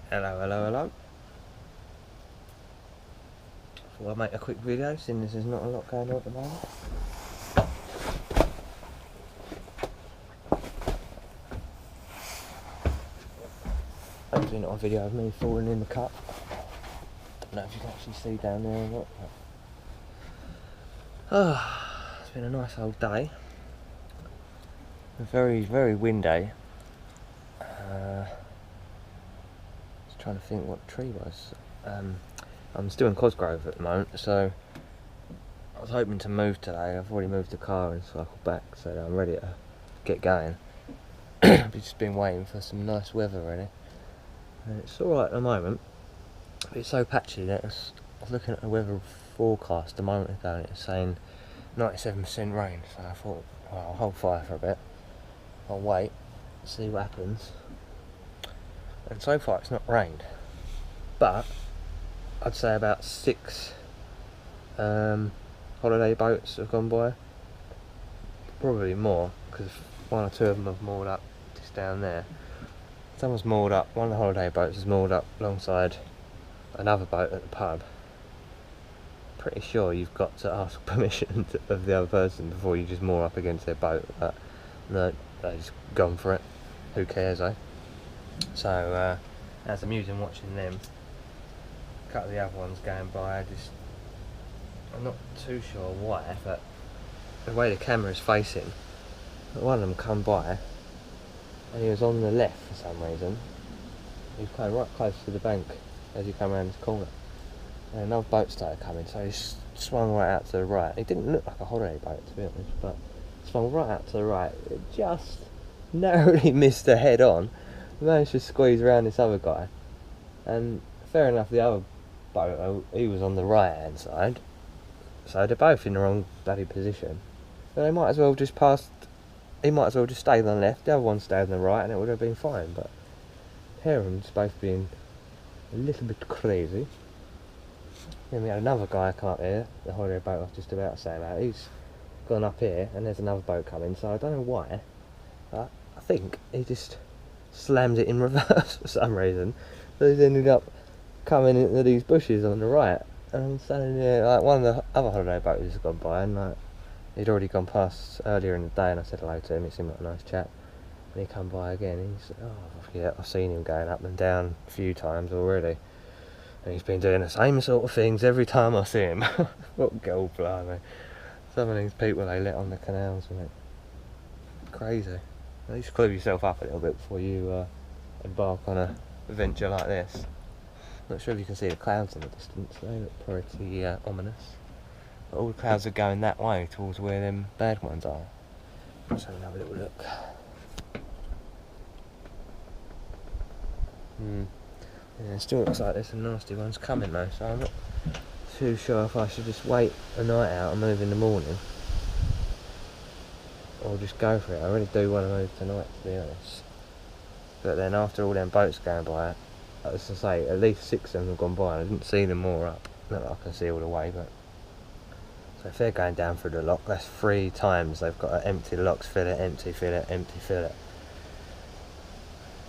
Hello, hello, hello. Thought I'd make a quick video since there's not a lot going on at the moment. Hopefully not a video of me falling in the cup. Don't know if you can actually see down there or not. It's been a nice old day. A very, very windy. Just trying to think what the tree was. I'm still in Cosgrove at the moment, so I was hoping to move today. I've already moved the car and cycled back, so I'm ready to get going. I've just been waiting for some nice weather, really. And it's alright at the moment, but it's so patchy that I was looking at the weather forecast a moment ago and it's saying 97% rain, so I thought, well, I'll hold fire for a bit. I'll wait, see what happens. And so far it's not rained, but I'd say about 6 holiday boats have gone by. Probably more, because 1 or 2 of them have moored up just down there. Someone's moored up, one of the holiday boats is moored up alongside another boat at the pub. Pretty sure you've got to ask permission of the other person before you just moor up against their boat, but no, they've just gone for it. Who cares, eh? So that's amusing watching them. A couple of the other ones going by, I'm not too sure why, but the way the camera's facing, one of them come by and he was on the left for some reason. He was kind of right close to the bank as he came around this corner, and another boat started coming, so he swung right out to the right. It didn't look like a holiday boat, to be honest, but swung right out to the right. It just narrowly missed the head on. Managed to squeeze around this other guy, and fair enough, the other boat, he was on the right hand side, so they're both in the wrong bloody position. So they might as well just passed. He might as well just stayed on the left, the other one stayed on the right, and it would have been fine. But pair of them just both being a little bit crazy. Then we had another guy come up here, the holiday boat I was just about to say about. He's gone up here, and there's another boat coming. So I don't know why, but I think he just slammed it in reverse for some reason. So he's ended up coming into these bushes on the right, and I'm standing there, like, one of the other holiday boats has gone by, and like, he'd already gone past earlier in the day, and I said hello to him. He seemed like a nice chap, and he come by again. And he's, oh yeah, I've seen him going up and down a few times already, and he's been doing the same sort of things every time I see him. What gold blimey. Some of these people they let on the canals, and it crazy. At least clue yourself up a little bit before you embark on a adventure like this. Not sure if you can see the clouds in the distance. They look pretty ominous. But all the clouds are going that way, towards where them bad ones are. Let's have another little look. Yeah, it still looks like there's some nasty ones coming though, so I'm not too sure if I should just wait a night out and move in the morning, or just go for it. I really do want to move tonight, to be honest. But then after all them boats going by, as I say, at least 6 of them have gone by, and I didn't see them more up. Not that I can see all the way, but so if they're going down through the lock, that's 3 times they've got to empty the locks, fill it, empty, fill it, empty, fill it.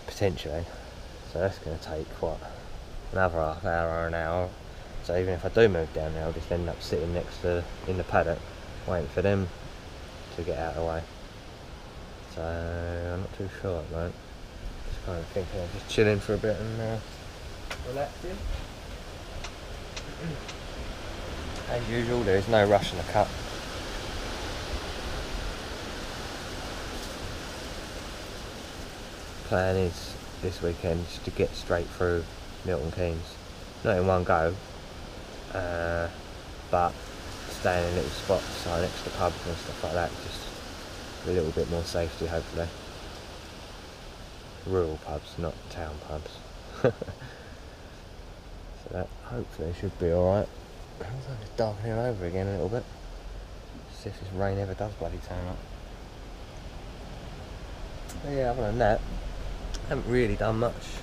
Potentially. So that's going to take, what, another half hour or an hour. So even if I do move down there, I'll just end up sitting next to, in the paddock, waiting for them to get out of the way. So I'm not too sure at the moment. Just kind of thinking of just chilling for a bit and relaxing. As usual, there is no rush in the cut. Plan is this weekend just to get straight through Milton Keynes. Not in one go, but staying in little spots next to pubs and stuff like that, just a little bit more safety hopefully. Rural pubs, not town pubs. So that hopefully should be alright. It's darkening over again a little bit. See if this rain ever does bloody turn up. But yeah, other than that, I haven't really done much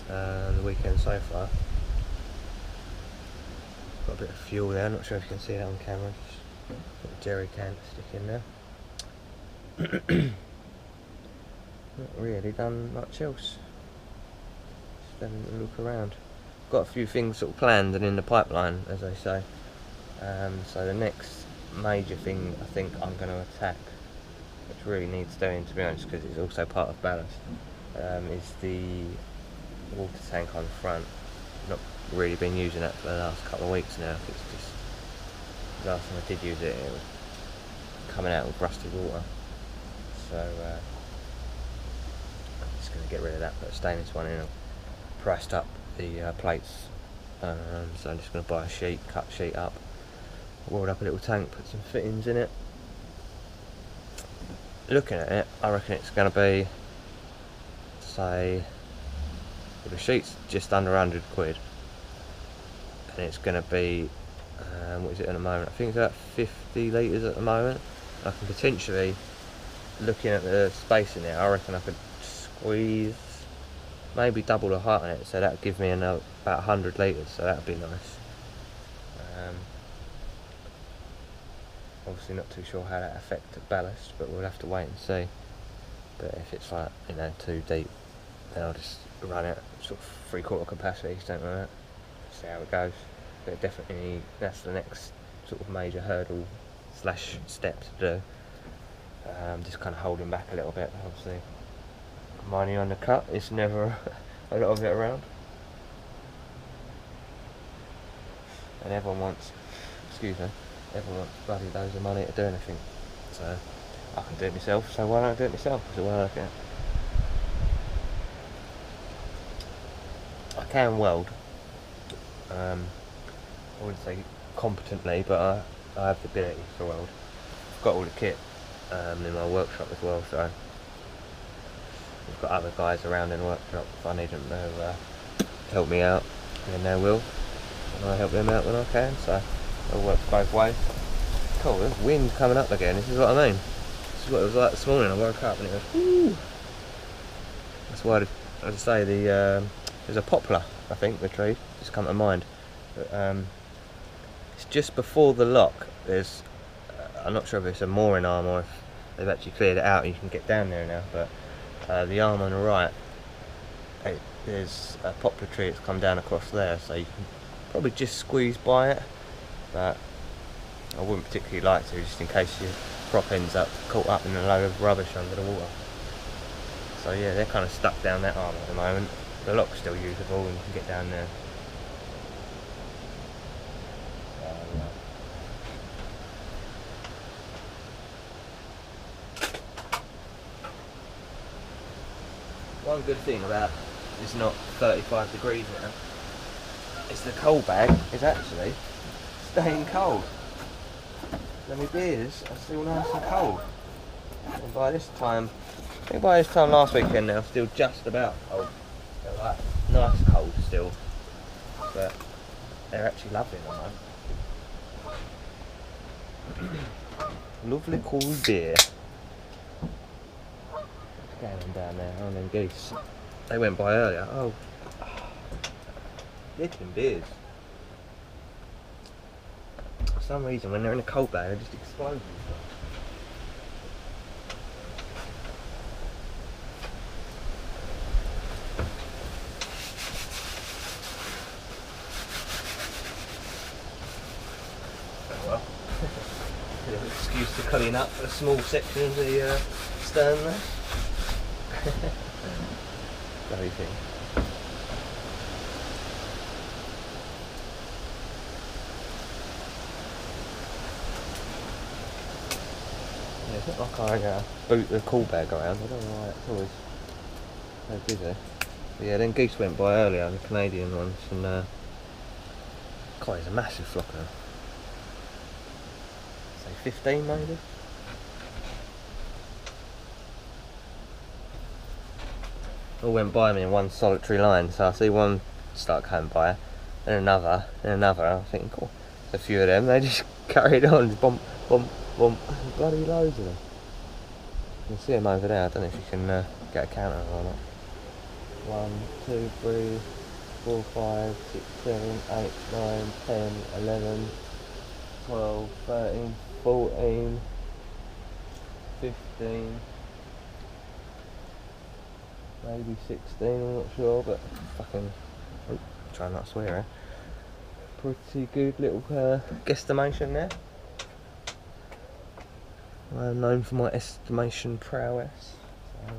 the weekend so far. Got a bit of fuel there, I'm not sure if you can see that on camera. Just got a jerry can to stick in there. Not really done much else. just having a look around. Got a few things sort of planned and in the pipeline, as I say. So the next major thing I think I'm going to attack, which really needs doing to be honest, because it's also part of ballast, is the water tank on the front. Not really been using that for the last couple of weeks now. It's just the last time I did use it, it was coming out with rusty water. So I'm just going to get rid of that, put a stainless one in. I've priced up the plates, so I'm just going to buy a sheet, cut the sheet up, weld up a little tank, put some fittings in it. Looking at it, I reckon it's going to be, say, well, the sheet's just under 100 quid, and it's going to be, what is it at the moment? I think it's about 50 litres at the moment. I can potentially, looking at the space in there, I reckon I could squeeze maybe double the height on it, so that would give me about 100 litres, so that would be nice. Obviously not too sure how that affects the ballast, but we'll have to wait and see. But if it's like, you know, too deep, then I'll just run it sort of 3/4 capacity, something like that. See how it goes. But definitely that's the next sort of major hurdle slash step to do. Just kind of holding back a little bit, obviously. Money on the cut, it's never a lot of it around. And everyone wants, everyone wants bloody loads of money to do anything. So I can do it myself, so why don't I do it myself? So why don't I get? I can weld. I wouldn't say competently, but I have the ability to weld. I've got all the kit in my workshop as well, so we've got other guys around in the workshop if I need them to help me out, and they will, and I help them out when I can, so it works both ways. Cool, there's wind coming up again, this is what I mean. This is what it was like this morning. I woke up and it was woo. That's why, as I say, there's a poplar, I think, the tree, just come to mind. But, it's just before the lock. There's, I'm not sure if it's a mooring arm or if they've actually cleared it out and you can get down there now, but the arm on the right, there's a poplar tree that's come down across there, so you can probably just squeeze by it, but I wouldn't particularly like to, just in case your prop ends up caught up in a load of rubbish under the water. So yeah, they're kind of stuck down that arm at the moment. The lock's still usable and you can get down there. One good thing about it's not 35 degrees now is the cold bag is actually staying cold. And my beers are still nice and cold. And by this time, I think by this time last weekend they're still just about cold. They're like nice cold still, but they're actually lovely at the moment. Lovely cold beer. Going on down there, oh, them geese. They went by earlier. Oh, licking beers. For some reason, when they're in a cold bag, they just explode. Oh well. Bit of an excuse to clean up a small section of the stern there. Bloody thing. Yeah, it's not like I boot the cool bag around. I don't know why it's always so busy. But yeah, then geese went by earlier, the Canadian ones, and God, there's a massive flock now. Say 15 maybe. All went by me in one solitary line, so I see one start coming by, then another, I think, cool, a few of them, they just carried on, bump, bump, bump, bloody loads of them. You can see them over there, I don't know if you can get a counter or not. 1, 2, 3, 4, 5, 6, 7, 8, 9, 10, 11, 12, 13, 14, 15, maybe 16, I'm not sure, but fucking, oh, try not to swear, eh? Pretty good little guesstimation there. I'm known for my estimation prowess. So,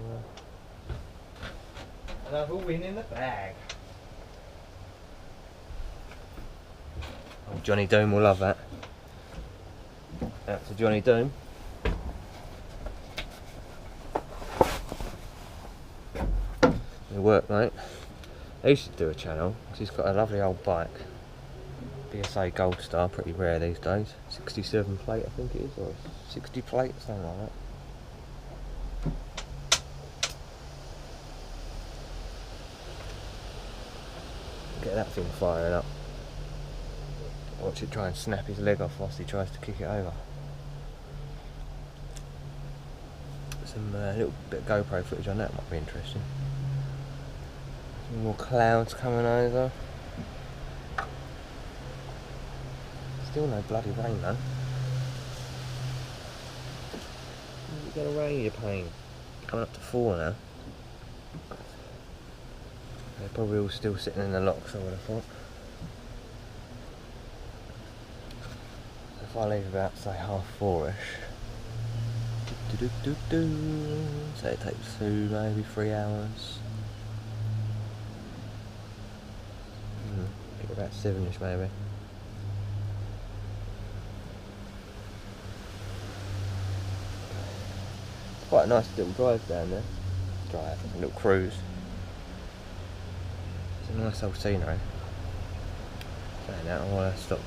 another win in the bag. Oh, Johnny Doom will love that. Out to Johnny Doom. Good work, mate. He should do a channel because he's got a lovely old bike. BSA Gold Star, pretty rare these days. 67 plate, I think it is, or 60 plate, something like that. Get that thing firing up. Watch it try and snap his leg off whilst he tries to kick it over. Some little bit of GoPro footage on that might be interesting. Some more clouds coming over. Still no bloody rain though. When is it gonna rain, you pain? Coming up to 4 now. They're probably all still sitting in the locks, I would have thought. So if I leave about, say, 4:30ish. So it takes 2, maybe 3 hours. Get about 7ish maybe. It's quite a nice little drive down there. Drive, a little cruise. It's a nice old scenery. Saying that, I want to stop